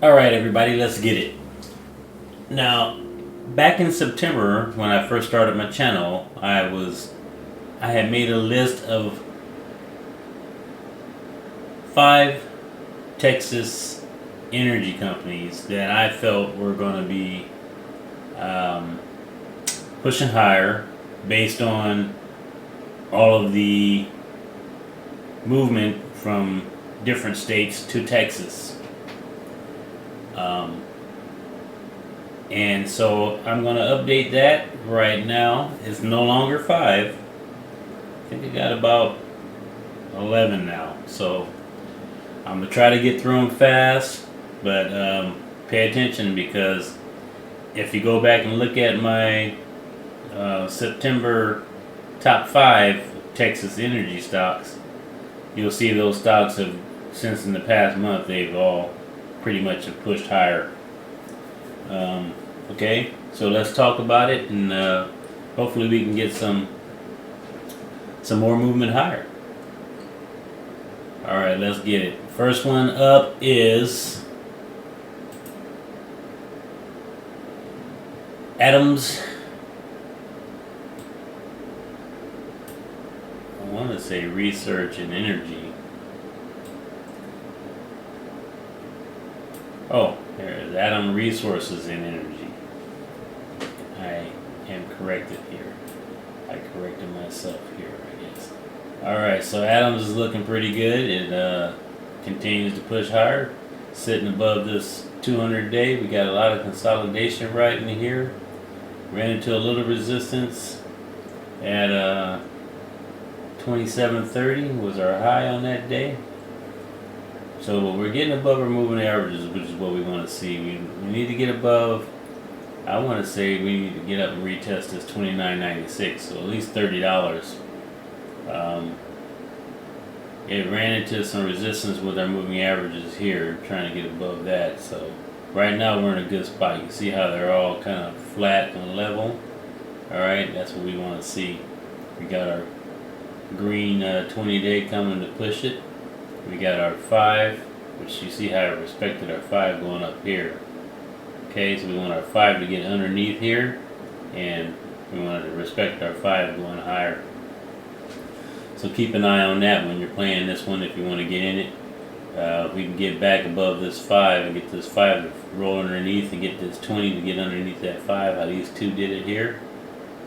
All right, everybody, let's get it. Now, back in September, when I first started my channel, I had made a list of 5 Texas energy companies that I felt were going to be um, pushing higher based on all of the movement from different states to Texas. Um, and so I'm going to update that right now. It's no longer 5. I think I got about 11 now. So I'm going to try to get through them fast, but pay attention, because if you go back and look at my September top 5 Texas energy stocks, you'll see those stocks have, since in the past month, they've all pretty much have pushed higher. Okay, so let's talk about it, and hopefully we can get some more movement higher. All right, let's get it. First one up is Adams. I want to say Research and Energy. Oh, there is Adams Resources and Energy. I am corrected here. I corrected myself here, I guess. Alright, so Adams is looking pretty good. It continues to push higher, sitting above this 200-day. We got a lot of consolidation right in here. Ran into a little resistance at 27.30 was our high on that day. So we're getting above our moving averages, which is what we want to see. We need to get above. I want to say we need to get up and retest this $29.96, so at least $30. It ran into some resistance with our moving averages here, trying to get above that. So right now we're in a good spot. You can see how they're all kind of flat and level. All right, that's what we want to see. We got our green 20-day coming to push it. We got our 5, which you see how I respected our 5 going up here. Okay, so we want our 5 to get underneath here, and we want to respect our 5 going higher. So keep an eye on that when you're playing this one if you want to get in it. If we can get back above this 5 and get this 5 to roll underneath and get this 20 to get underneath that 5, how these two did it here,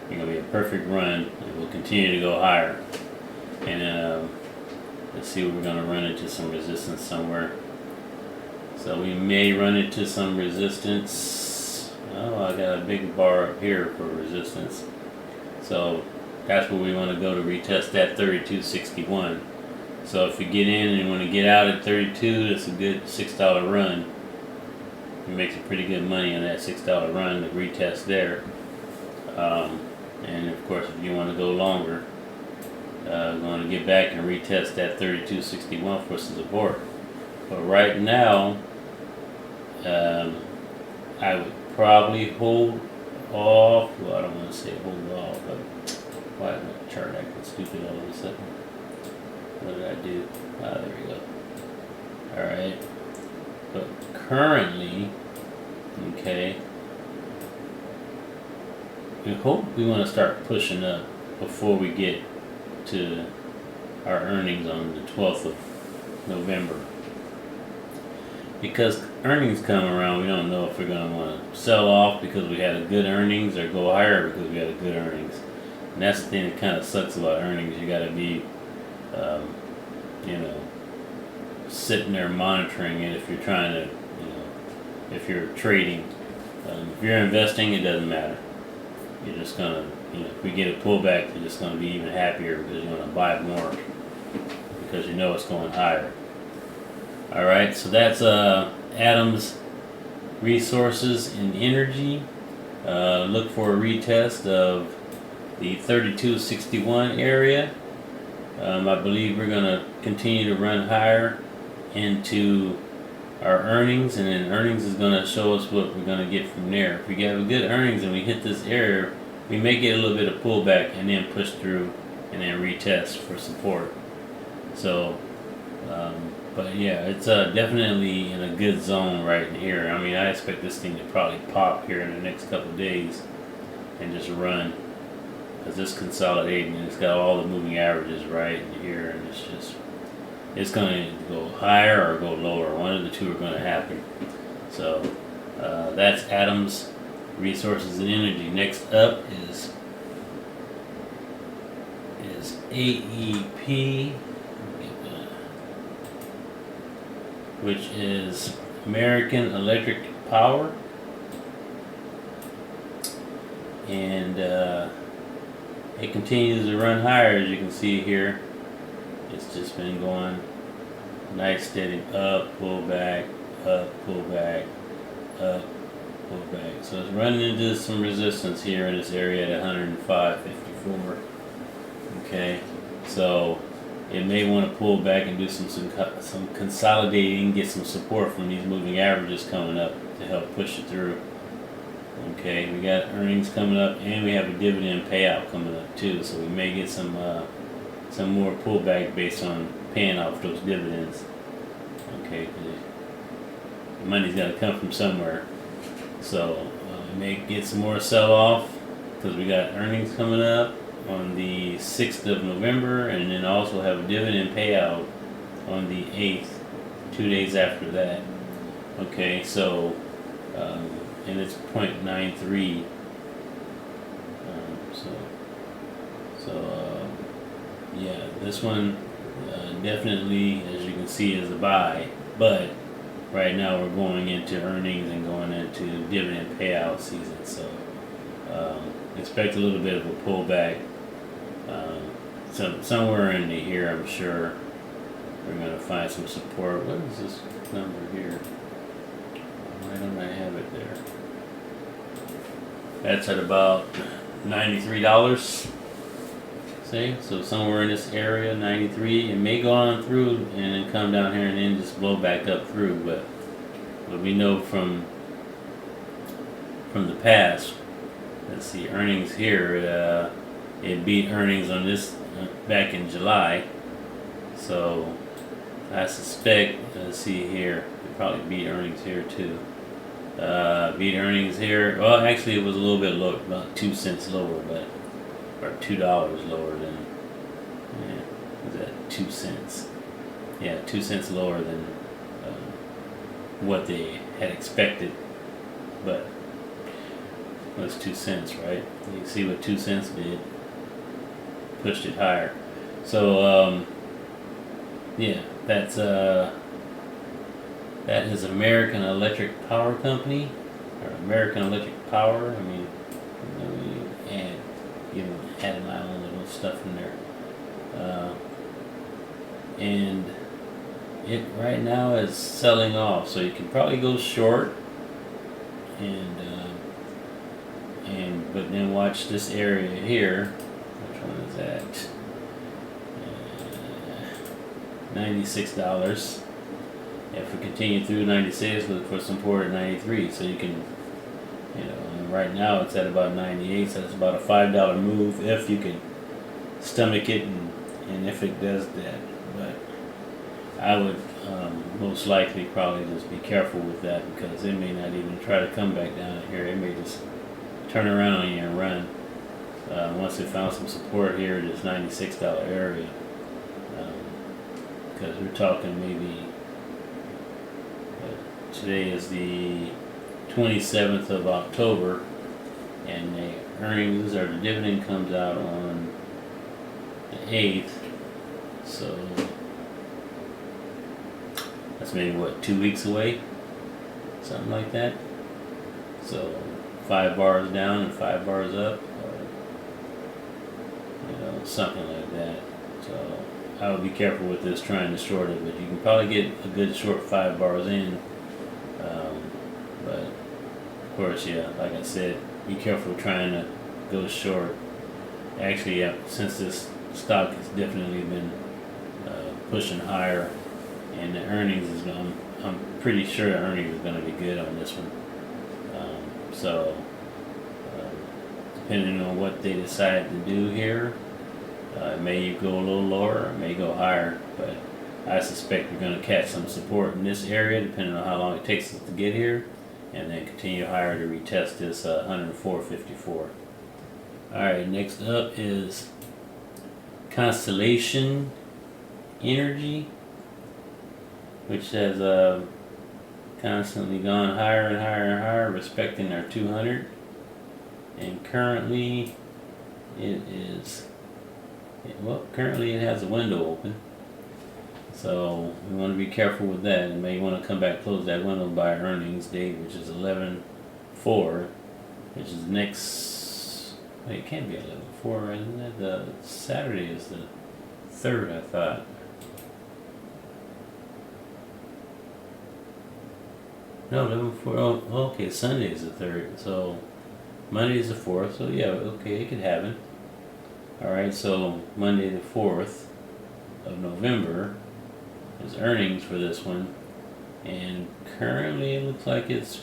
it's going to be a perfect run, and we'll continue to go higher. And let's see, we're going to run into some resistance somewhere. So we may run into some resistance. Oh, I got a big bar up here for resistance. So that's where we want to go to retest that 32.61. So if you get in and you want to get out at 32, that's a good $6 run. You make some pretty good money on that $6 run to retest there. And of course, if you want to go longer, going to get back and retest that 32.61 for some support. But right now, I would probably hold off. Well, I don't want to say hold off, but why is my chart acting stupid all of a sudden? What did I do? Ah, there we go. Alright. But currently, okay, we hope we want to start pushing up before we get to our earnings on the 12th of November. Because earnings come around, we don't know if we're going to want to sell off because we had a good earnings or go higher because we had a good earnings. And that's the thing that kind of sucks about earnings. You got to be, sitting there monitoring it if you're trying to, if you're trading. If you're investing, it doesn't matter. You're just going to, if we get a pullback, you're just going to be even happier because you're going to buy more because you know it's going higher. Alright, so that's Adams Resources and Energy. Look for a retest of the 32.61 area. I believe we're going to continue to run higher into our earnings, and then earnings is going to show us what we're going to get from there. If we get a good earnings and we hit this area, we may get a little bit of pullback and then push through and then retest for support. So But yeah, it's definitely in a good zone right in here. I mean, I expect this thing to probably pop here in the next couple of days and just run, because it's consolidating and it's got all the moving averages right in here, and it's going to go higher or go lower. One of the two are going to happen. So that's Adams Resources and Energy. Next up is AEP, which is American Electric Power, and it continues to run higher, as you can see here. It's just been going nice steady up, pull back, up, pull back, up, pull back. So it's running into some resistance here in this area at 105.54. Okay, so it may want to pull back and do some consolidating, get some support from these moving averages coming up to help push it through. Okay, we got earnings coming up, and we have a dividend payout coming up too, so we may get some more pullback based on paying off those dividends. Okay, 'cause the money's got to come from somewhere, so we may get some more sell-off because we got earnings coming up on the 6th of November, and then also have a dividend payout on the 8th, 2 days after that. Okay, so and it's 0.93. Yeah, this one definitely, as you can see, is a buy. But right now we're going into earnings and going into dividend payout season, so expect a little bit of a pullback. So somewhere in here, I'm sure we're going to find some support. What is this number here? Why don't I have it there? That's at about $93. See, so somewhere in this area, 93. It may go on through and then come down here and then just blow back up through. But we know from the past. Let's see, earnings here. It beat earnings on this back in July. So I suspect. Let's see here. It probably beat earnings here too. Beat earnings here. Well, actually, it was a little bit lower, about 2 cents lower, but or $2 lower than. Yeah, was that 2 cents? Yeah, 2 cents lower than what they had expected, but it was 2 cents, right? You can see what 2 cents did. Pushed it higher. So yeah, that's that is American Electric Power Company, or American Electric Power. I mean, add my own little stuff in there. And it right now is selling off, so you can probably go short, but then watch this area here. Which one is that? $96. If we continue through 96, look for support at 93. So you can, and right now it's at about 98. So that's about a $5 move if you can stomach it, and if it does that. But I would most likely probably just be careful with that, because it may not even try to come back down here. It may just turn around on you and run. Once it found some support here at this $96 area, because we're talking maybe. Today is the 27th of October, and the earnings or the dividend comes out on the 8th. So that's maybe 2 weeks away, something like that. So 5 bars down and 5 bars up, or something like that. So I would be careful with this, trying to short it, but you can probably get a good short 5 bars in. But of course, yeah, like I said, be careful trying to go short. Actually, yeah, since this stock has definitely been pushing higher, and the earnings is going, I'm pretty sure the earnings is going to be good on this one. So depending on what they decide to do here, it may go a little lower, or it may go higher, but I suspect we're going to catch some support in this area, depending on how long it takes us to get here, and then continue higher to retest this 104.54. All right, next up is Constellation Energy, which has constantly gone higher and higher and higher, respecting our 200, and currently it is, well, currently it has a window open, so we want to be careful with that, and may want to come back, close that window by earnings date, which is 11/4, which is next, wait, it can't be 11/4, right? Isn't it? The Saturday is the 3rd, I thought. No, 11/4. Oh, okay. Sunday is the 3rd. So Monday is the 4th. So yeah, okay, it could happen. All right. So Monday the 4th of November is earnings for this one, and currently it looks like it's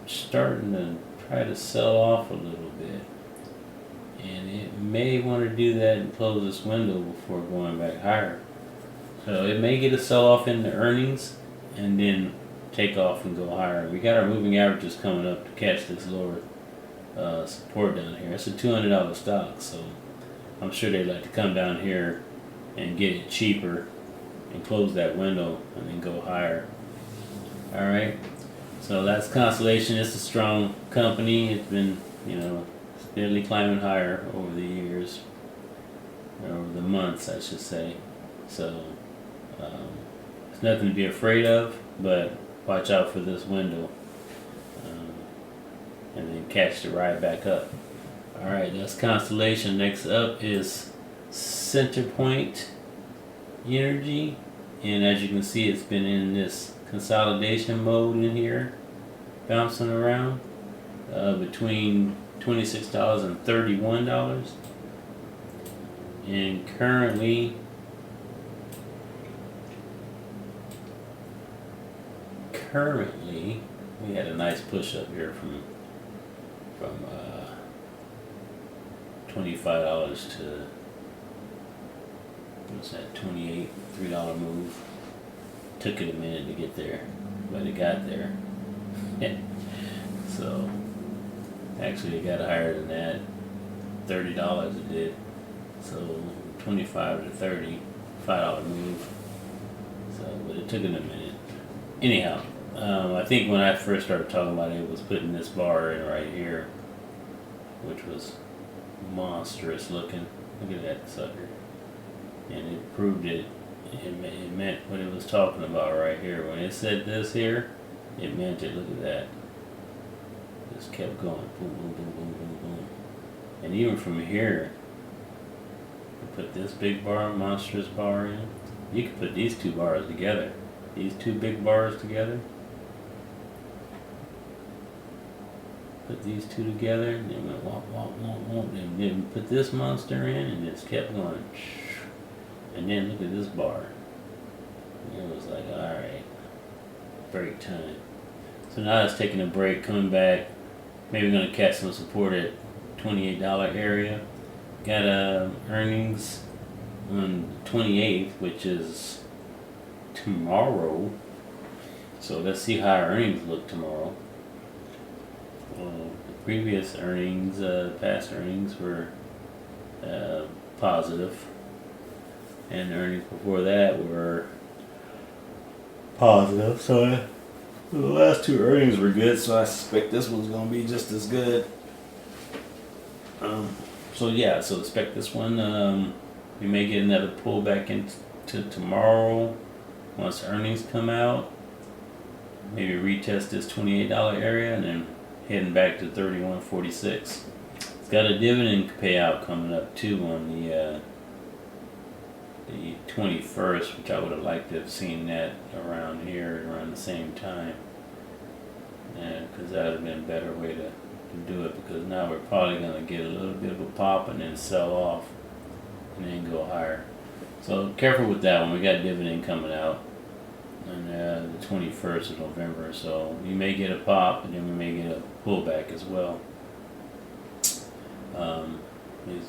starting to try to sell off a little bit, and it may want to do that and close this window before going back higher. So it may get a sell off in the earnings, and then take off and go higher. We got our moving averages coming up to catch this lower support down here. It's a $200 stock, so I'm sure they'd like to come down here and get it cheaper and close that window and then go higher. All right, so that's Constellation. It's a strong company. It's been, steadily climbing higher over the years, or over the months, I should say. So it's nothing to be afraid of, but watch out for this window, and then catch the ride back up. All right, that's Constellation. Next up is CenterPoint Energy, and as you can see, it's been in this consolidation mode in here, bouncing around between $26 and $31, and currently we had a nice push up here from $25 to, what's that, $28, $3 move. Took it a minute to get there, but it got there. So actually it got higher than that, $30 it did. So 25 to 30, $5 move. So, but it took it a minute. Anyhow, I think when I first started talking about it, it was putting this bar in right here, which was monstrous looking. Look at that sucker. And it proved it. It meant what it was talking about right here. When it said this here, it meant it. Look at that. Just kept going. Boom, boom, boom, boom, boom, boom. And even from here, you put this big bar, monstrous bar in. You could put these two bars together. These two big bars together. Put these two together, and then went womp, womp, womp, womp, and then put this monster in, and just kept going. And then look at this bar. And it was like, alright, break time. So now it's taking a break, coming back. Maybe going to catch some support at $28 area. Got earnings on the 28th, which is tomorrow. So let's see how our earnings look tomorrow. The previous earnings, past earnings were positive, and the earnings before that were positive. So the last two earnings were good, so I suspect this one's going to be just as good. So expect this one. We may get another pullback into tomorrow once earnings come out. Maybe retest this $28 area and then heading back to $31.46. It's got a dividend payout coming up too on the 21st, which I would have liked to have seen that around here around the same time. Because that would have been a better way to do it, because now we're probably going to get a little bit of a pop and then sell off and then go higher. So careful with that one. We got dividend coming out on the 21st of November, so you may get a pop and then we may get a pullback as well.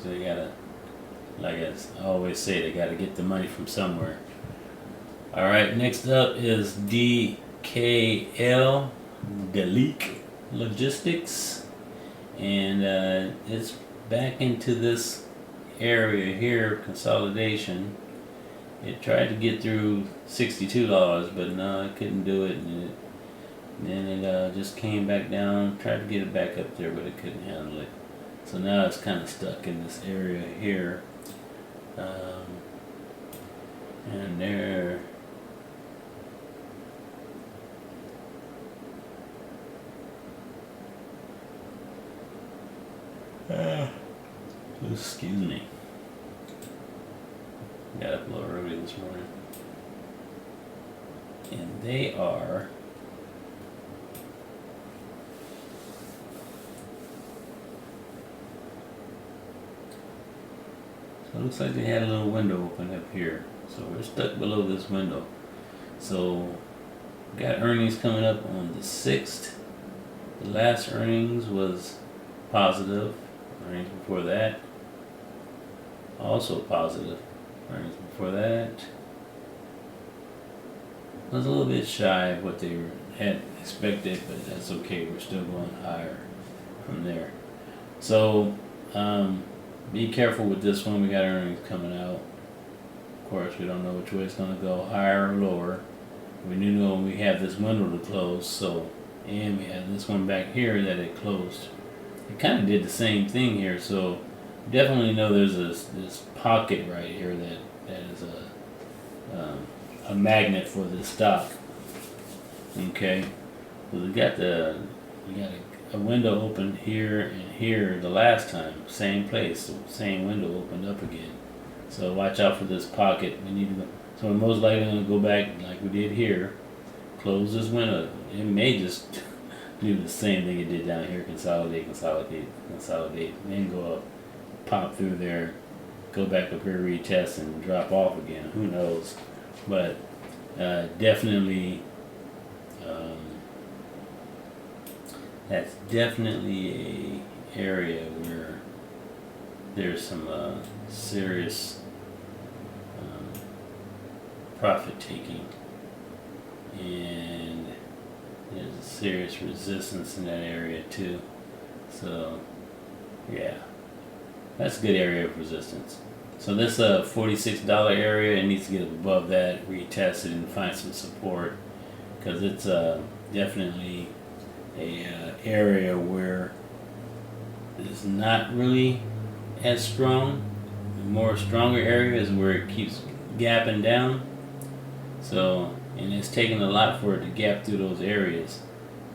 They gotta, like I always say, they gotta get the money from somewhere. All right, next up is DKL, Deleek Logistics, and it's back into this area here, consolidation. It tried to get through $62, but no, it couldn't do it, and then it just came back down, tried to get it back up there, but it couldn't handle it. So now it's kind of stuck in this area here, and there. Excuse me. Got up a little early this morning. And they are so it looks like they had a little window open up here. So we're stuck below this window. So we got earnings coming up on the 6th. The last earnings was positive. Earnings before that also positive. Earnings before that was a little bit shy of what they had expected, but that's okay. We're still going higher from there. So be careful with this one. We got earnings coming out. Of course, we don't know which way it's going to go, higher or lower. We do know we have this window to close, so, and we have this one back here that it closed. It kind of did the same thing here, so definitely know there's this pocket right here that is a magnet for this stock. Okay, so we got a window open here and here the last time, same place, so same window opened up again. So watch out for this pocket. We need to go. So we're most likely going to go back like we did here, close this window. It may just do the same thing it did down here, consolidate, then go up, pop through there, go back up here, retest, and drop off again. Who knows? But definitely, that's definitely a area where there's some serious profit taking, and there's a serious resistance in that area too. So yeah, that's a good area of resistance. So this $46 area, it needs to get above that, retest it, and find some support, because it's definitely a area where it's not really as strong. The more stronger area is where it keeps gapping down. So, and it's taking a lot for it to gap through those areas.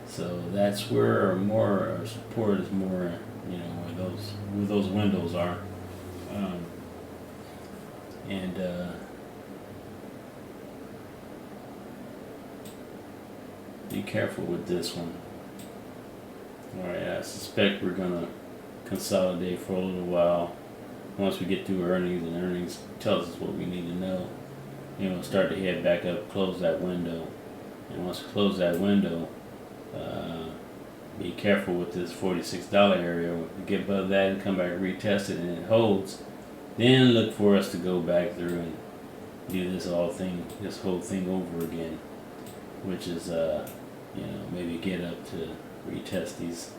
So that's where our support is more, where those windows are. Be careful with this one. Alright, I suspect we're gonna consolidate for a little while. Once we get through earnings, and earnings tells us what we need to know, start to head back up, close that window. And once we close that window, be careful with this $46 area. If we get above that and come back and retest it and it holds, then look for us to go back through and do this whole thing over again, which is maybe get up to retest these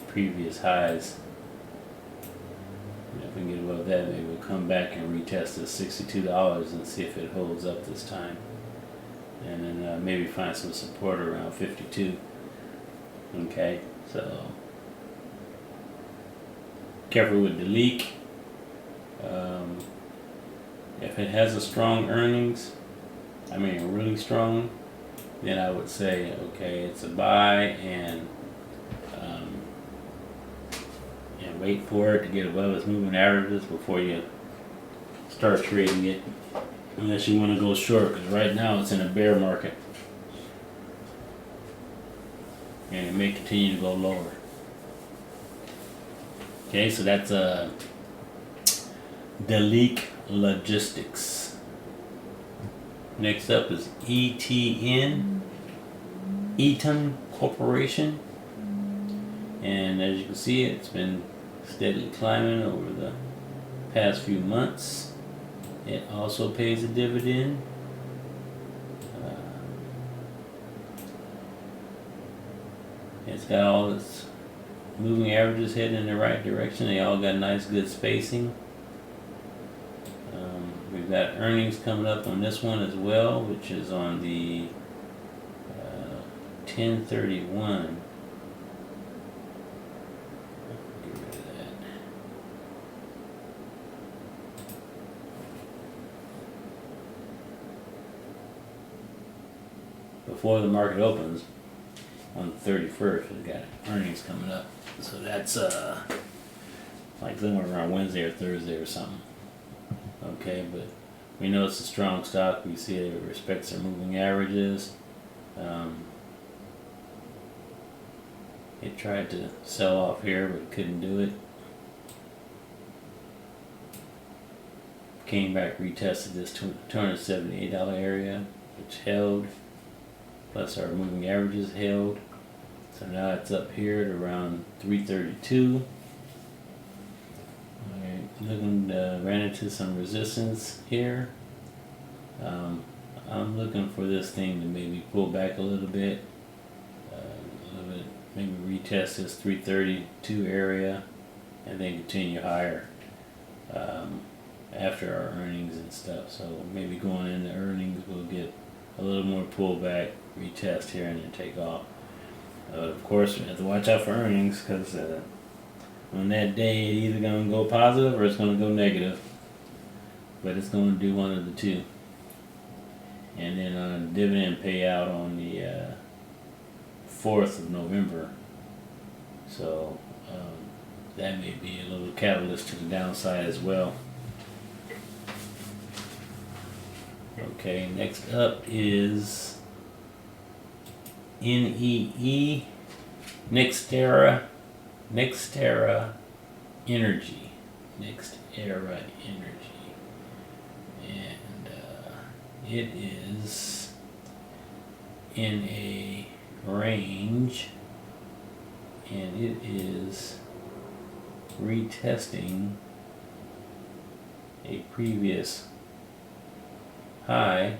previous highs. If we can get above that, maybe we'll come back and retest this $62 and see if it holds up this time, and then maybe find some support around 52. Okay, so careful with the leak. If it has a strong earnings, really strong, then I would say, okay, it's a buy, and wait for it to get above its moving averages before you start trading it, unless you want to go short, because right now it's in a bear market, and it may continue to go lower. Okay, so that's Deleek Logistics. Next up is Eton Corporation, and as you can see, it's been steadily climbing over the past few months. It also pays a dividend, It's got all its moving averages heading in the right direction. They all got nice good spacing. We've got earnings coming up on this one as well, which is on the 10/31. Get rid of that. Before the market opens on the 31st, we've got earnings coming up. So that's like somewhere around Wednesday or Thursday or something. Okay, but we know it's a strong stock. We see it respects their moving averages. It tried to sell off here, but couldn't do it. Came back, retested this $278 area, which held. Plus our moving averages held. So now it's up here at around 332. Ran into some resistance here. I'm looking for this thing to maybe pull back a little bit, maybe retest this 332 area, and then continue higher after our earnings and stuff. So maybe going into earnings, we'll get a little more pullback, retest here, and then take off. Of course, we have to watch out for earnings because on that day, it's either going to go positive or it's going to go negative. But it's going to do one of the two. And then on a dividend payout on the 4th of November. So that may be a little catalyst to the downside as well. Okay, next up is NEE, Nextera Energy. Nextera Energy. And it is in a range, and it is retesting a previous high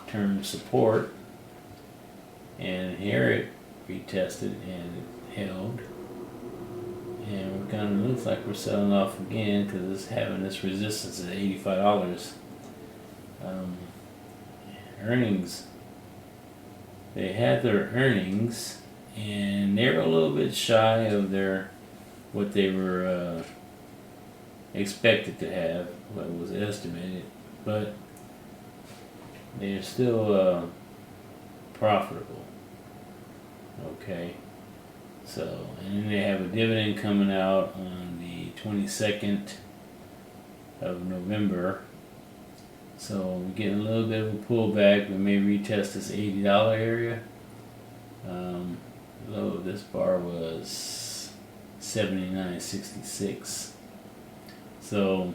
term support, and here it retested and it held, and it kind of looks like we're selling off again because it's having this resistance at $85. Earnings, they had their earnings and they were a little bit shy of their what they were expected to have, what was estimated, but they're still profitable. Okay, so, and then they have a dividend coming out on the 22nd of November. So we're getting a little bit of a pullback. We may retest this $80 area. Low of this bar was $79.66. So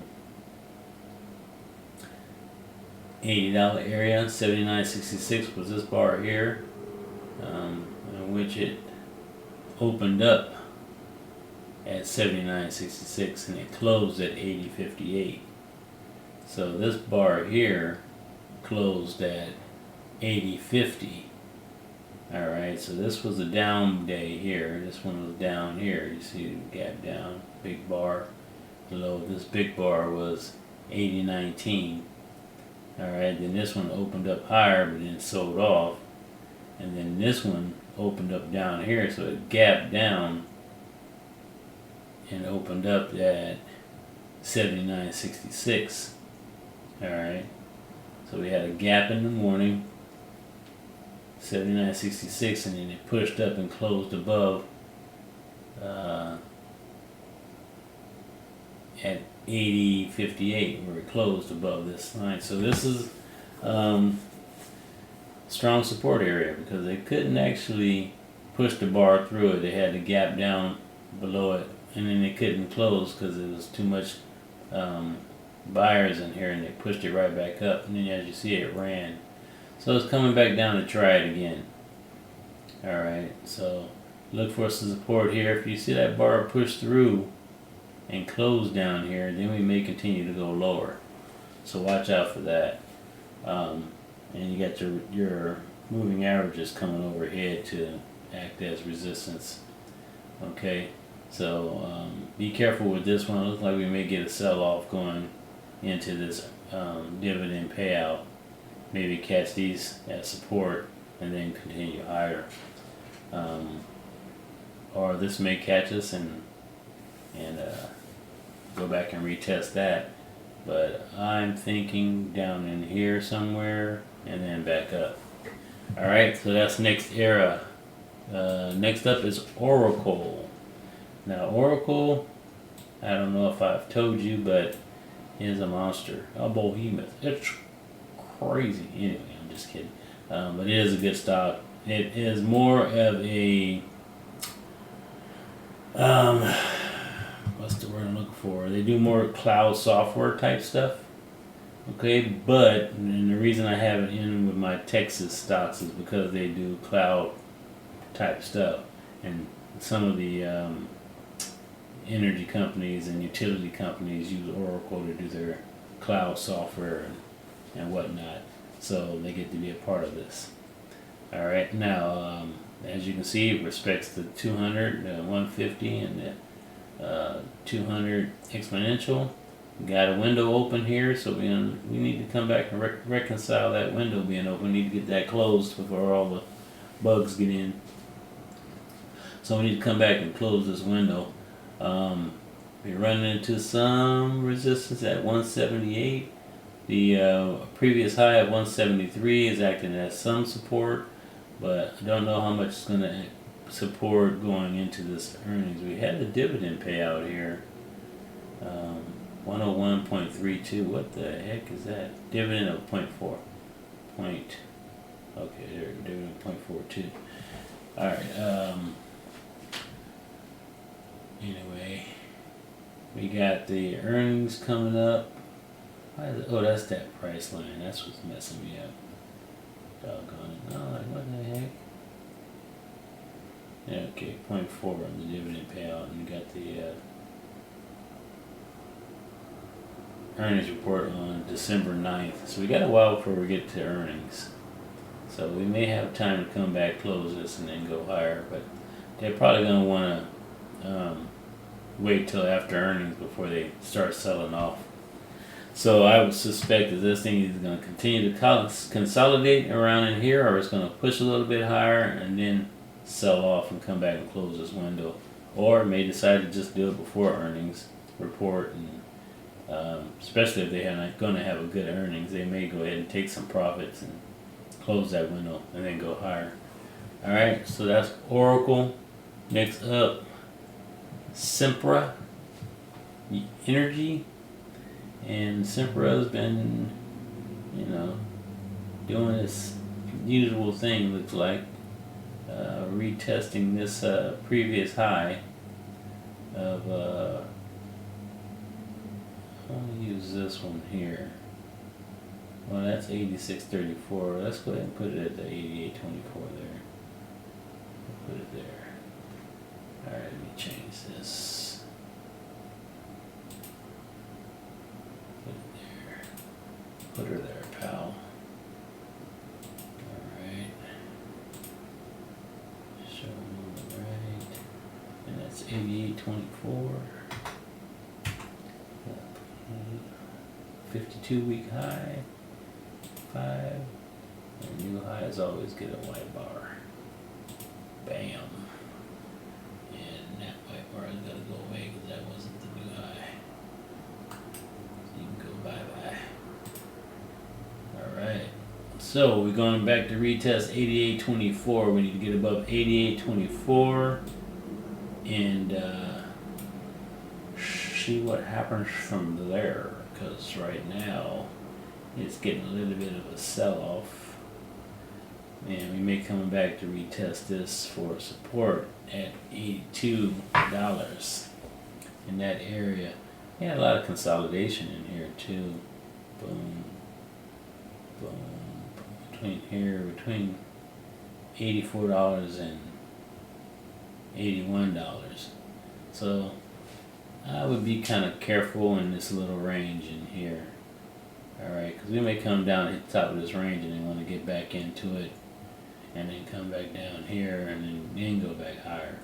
$80 area, $79.66 was this bar here, in which it opened up at $79.66 and it closed at $80.58. So this bar here closed at $80.50. Alright, so this was a down day here. This one was down here. You see the gap down, big bar. The low of this big bar was $80.19. Alright, then this one opened up higher but then sold off. And then this one opened up down here, so it gapped down and opened up at $79.66. Alright, so we had a gap in the morning, $79.66, and then it pushed up and closed above at $80.58, where it closed above this line. So this is strong support area because they couldn't actually push the bar through it. They had to gap down below it, and then they couldn't close because it was too much buyers in here, and they pushed it right back up, and then as you see it ran. So it's coming back down to try it again. Alright, so look for some support here. If you see that bar push through and close down here, then we may continue to go lower. So watch out for that. And you got your moving averages coming overhead to act as resistance. Okay, so be careful with this one. It looks like we may get a sell-off going into this dividend payout. Maybe catch these at support and then continue higher. Or this may catch us and go back and retest that. But I'm thinking down in here somewhere and then back up. Alright, so that's NextEra. Next up is Oracle. Now Oracle, I don't know if I've told you, but is a monster. A behemoth. It's crazy. Anyway, I'm just kidding. But it is a good stock. It is more of a what's the word I'm looking for? They do more cloud software type stuff. Okay, but and the reason I have it in with my Texas stocks is because they do cloud type stuff, and some of the energy companies and utility companies use Oracle to do their cloud software and whatnot. So they get to be a part of this. All right, now as you can see, it respects the 200, 150, and the 200 exponential. We got a window open here, so we need to come back and reconcile that window being open. We need to get that closed before all the bugs get in. So we need to come back and close this window. We're running into some resistance at 178. The previous high of 173 is acting as some support, but I don't know how much it's going to support going into this earnings. We had the dividend payout here. 101.32. What the heck is that? Dividend of 0.4. Okay, there, dividend of 0.42. Alright, anyway, we got the earnings coming up. Oh, that's that price line. That's what's messing me up. Doggone it. Oh, like, what the heck? Yeah, okay, 0.4 on the dividend payout, and we got the earnings report on December 9th. So we got a while before we get to earnings. So we may have time to come back, close this, and then go higher. But they're probably going to want to wait till after earnings before they start selling off. So I would suspect that this thing is going to continue to consolidate around in here, or it's going to push a little bit higher and then sell off and come back and close this window. Or it may decide to just do it before earnings report, and especially if they're not going to have a good earnings, they may go ahead and take some profits and close that window and then go higher. Alright, so that's Oracle. Next up, Sempra Energy. And Sempra has been, doing its usual thing, looks like. Retesting this previous high of, I'll use this one here. Well, that's 86.34. Let's go ahead and put it at the 88.24 there. Put it there. Alright, let me change this. Put it there. Put her there, pal. Alright. Show on the right. And that's 88.24. 52-week high. 5. And new highs always get a white bar. Bam. And that white bar is going to go away because that wasn't the new high. So you can go bye-bye. Alright. So we're going back to retest 88.24. We need to get above 88.24 and see what happens from there. Because right now it's getting a little bit of a sell-off, and we may come back to retest this for support at $82 in that area. Yeah, a lot of consolidation in here too. Boom, boom, between $84 and $81. So I would be kind of careful in this little range in here. Alright, because we may come down at the top of this range and then want to get back into it and then come back down here, and then go back higher.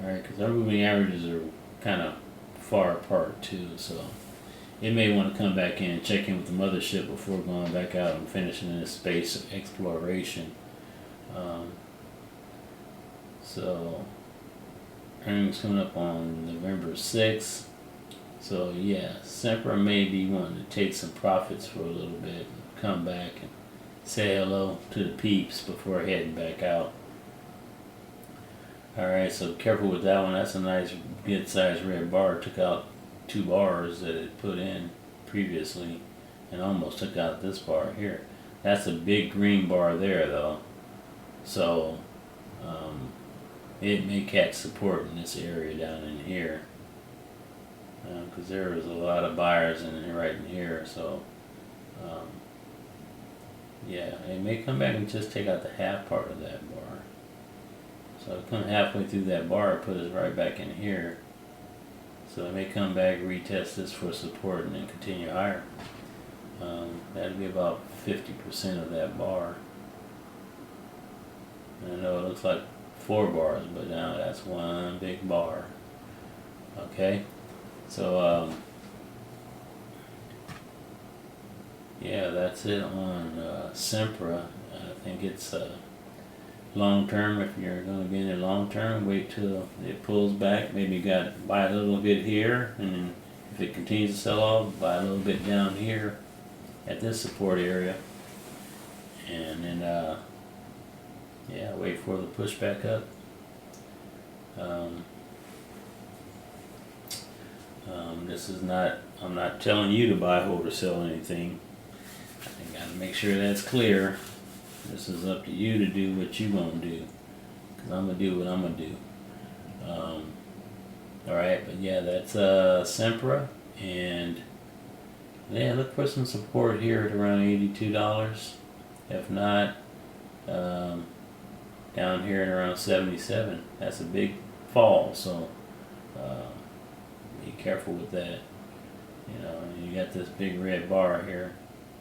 All right, because our moving averages are kind of far apart too, so it may want to come back in and check in with the mothership before going back out and finishing this space exploration. So earnings coming up on November 6th. So yeah, Sempra may be wanting to take some profits for a little bit, come back and say hello to the peeps before heading back out. Alright, so careful with that one. That's a nice good sized red bar. Took out 2 bars that it put in previously and almost took out this bar here. That's a big green bar there though. So it may catch support in this area down in here. Because there was a lot of buyers in right in here, so yeah, it may come back and just take out the half part of that bar. So come halfway through that bar, put us right back in here. So it may come back, retest this for support, and then continue higher. That'd be about 50% of that bar. And I know it looks like 4 bars, but now that's one big bar. Okay, so yeah, that's it on Sempra. I think it's long term. If you're going to be in it long term, wait till it pulls back. Maybe buy a little bit here, and then if it continues to sell off, buy a little bit down here at this support area, and then yeah, wait for the push back up. This is not, I'm not telling you to buy, hold, or sell anything. I gotta make sure that's clear. This is up to you to do what you gonna do, because I'm gonna do what I'm gonna do. Alright, but yeah, that's Sempra, and yeah, look for some support here at around $82. If not, down here at around 77. That's a big fall, so be careful with that. You know, you got this big red bar here,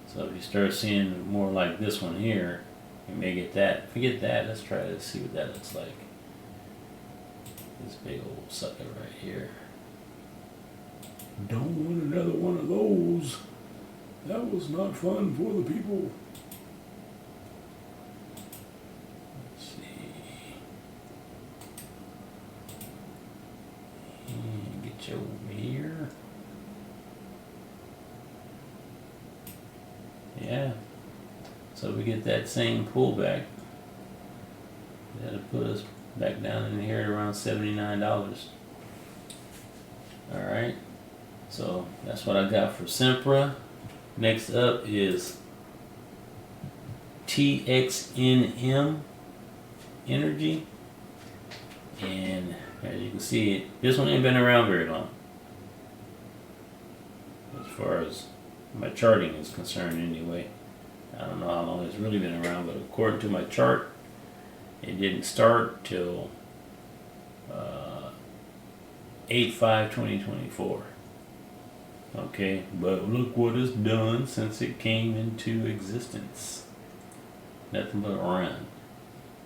so if you start seeing more like this one here, you may get that. Forget that, let's try to see what that looks like. This big old sucker right here. Don't want another one of those. That was not fun for the people. Let's see. And get you over here. Yeah. So we get that same pullback. That'll put us back down in here at around $79. Alright. So that's what I got for Sempra. Next up is TXNM Energy. And as you can see, this one ain't been around very long, as far as my charting is concerned anyway. I don't know how long it's really been around, but according to my chart, it didn't start till 8/5/2024. Okay, but look what it's done since it came into existence. Nothing but a run.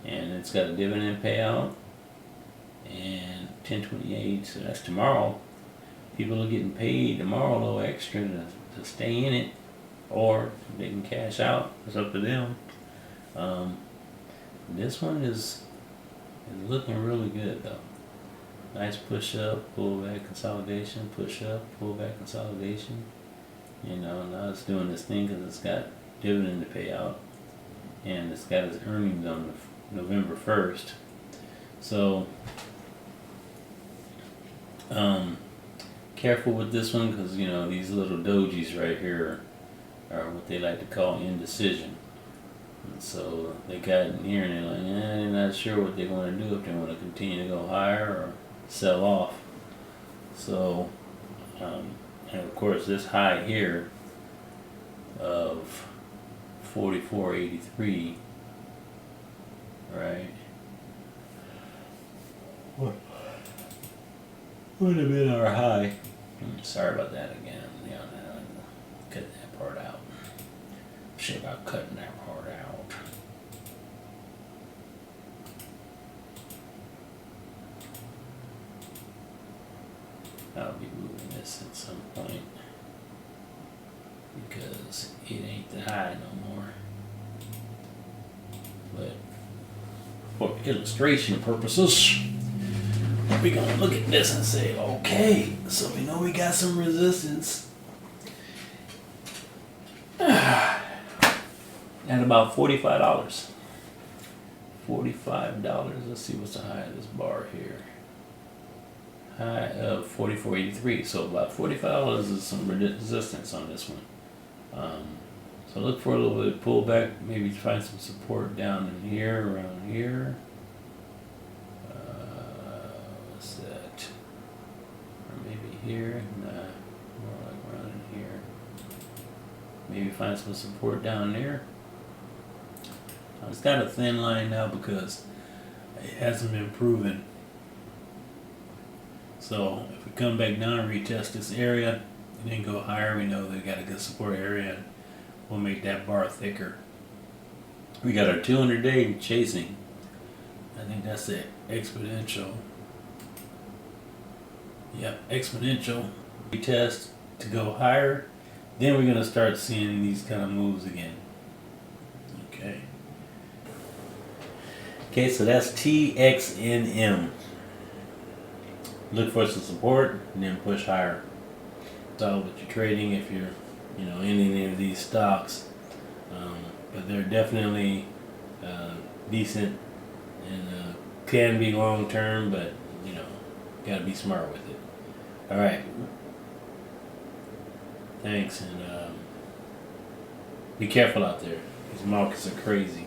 And it's got a dividend payout and 10/28, so that's tomorrow. People are getting paid tomorrow a little extra to stay in it, or they can cash out. It's up to them. This one is looking really good though. Nice push up, pull back, consolidation, push up, pull back, consolidation. You know, now it's doing this thing because it's got dividend to pay out, and it's got its earnings on November 1st. So, careful with this one, because you know these little dojis right here are what they like to call indecision. And so they got in here and they're like, they're not sure what they want to do, if they want to continue to go higher or sell off. So, and of course this high here of 44.83, right? What would have been our high? Sorry about that again. You know, cut that part out. Shit about cutting that part out. I'll be moving this at some point because it ain't the high no more. But for illustration purposes, we're gonna look at this and say, okay, so we know we got some resistance at about $45. $45. Let's see what's the high of this bar here. High of 44.83. So about $45 is some resistance on this one. So look for a little bit of pullback. Maybe find some support down in here, around here. What's that? Or maybe here. Nah, more like around in here. Maybe find some support down there. It's got a thin line now because it hasn't been proven. So if we come back down and retest this area and then go higher, we know they got a good support area and we'll make that bar thicker. We got our 200-day chasing. I think that's it. Exponential. Yep, exponential. Retest to go higher. Then we're going to start seeing these kind of moves again. Okay. Okay, so that's TXNM. Look for some support and then push higher. That's all what you're trading if you're, in any of these stocks. But they're definitely decent and can be long term, but gotta be smart with it. All right. Thanks, and be careful out there. These markets are crazy.